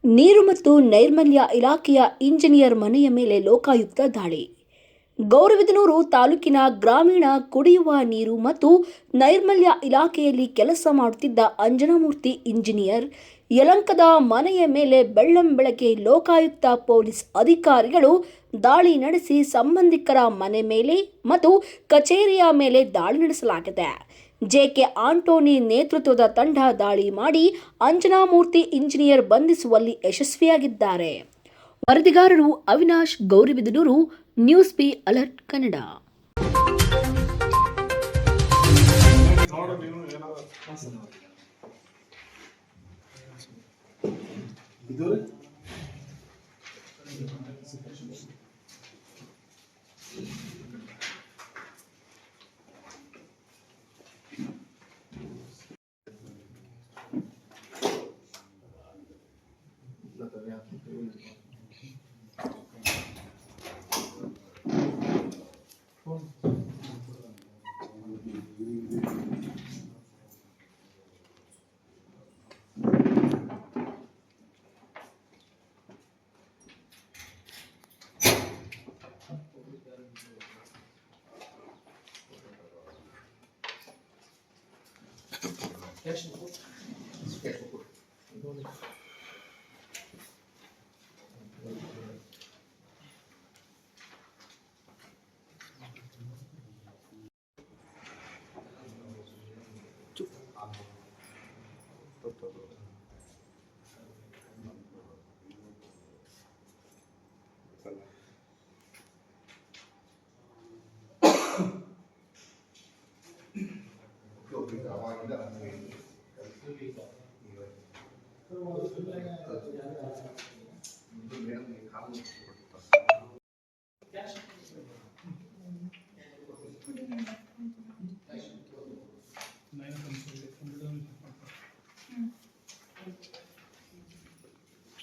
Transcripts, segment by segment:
ನೀರು ಮತ್ತು ನೈರ್ಮಲ್ಯ ಇಲಾಖೆಯ ಇಂಜಿನಿಯರ್ ಮನೆಯ ಮೇಲೆ ಲೋಕಾಯುಕ್ತ ದಾಳಿ. ಗೌರಿಬಿದನೂರು ತಾಲೂಕಿನ ಗ್ರಾಮೀಣ ಕುಡಿಯುವ ನೀರು ಮತ್ತು ನೈರ್ಮಲ್ಯ ಇಲಾಖೆಯಲ್ಲಿ ಕೆಲಸ ಮಾಡುತ್ತಿದ್ದ ಅಂಜನಾಮೂರ್ತಿ ಇಂಜಿನಿಯರ್ ಯಲಂಕದ ಮನೆಯ ಮೇಲೆ ಬೆಳ್ಳಂಬೆಳಗ್ಗೆ ಲೋಕಾಯುಕ್ತ ಪೊಲೀಸ್ ಅಧಿಕಾರಿಗಳು ದಾಳಿ ನಡೆಸಿ ಸಂಬಂಧಿಕರ ಮನೆ ಮೇಲೆ ಮತ್ತು ಕಚೇರಿಯ ಮೇಲೆ ದಾಳಿ ನಡೆಸಲಾಗಿದೆ. ಜೆಕೆ ಆಂಟೋನಿ ನೇತೃತ್ವದ ತಂಡ ದಾಳಿ ಮಾಡಿ ಅಂಜನಾಮೂರ್ತಿ ಇಂಜಿನಿಯರ್ ಬಂಧಿಸುವಲ್ಲಿ ಯಶಸ್ವಿಯಾಗಿದ್ದಾರೆ. ವರದಿಗಾರರು Avinash, Gauribidanur, news B alert Kannada.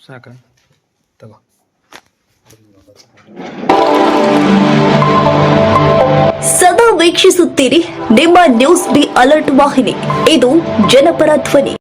ಸಾಕ ತಗೋ. ಸದಾ ವೀಕ್ಷಿಸುತ್ತೀರಿ ನಿಮ್ಮ ನ್ಯೂಸ್ ಬಿ ಅಲರ್ಟ್ ವಾಹಿನಿ. ಇದು ಜನಪರ ಧ್ವನಿ.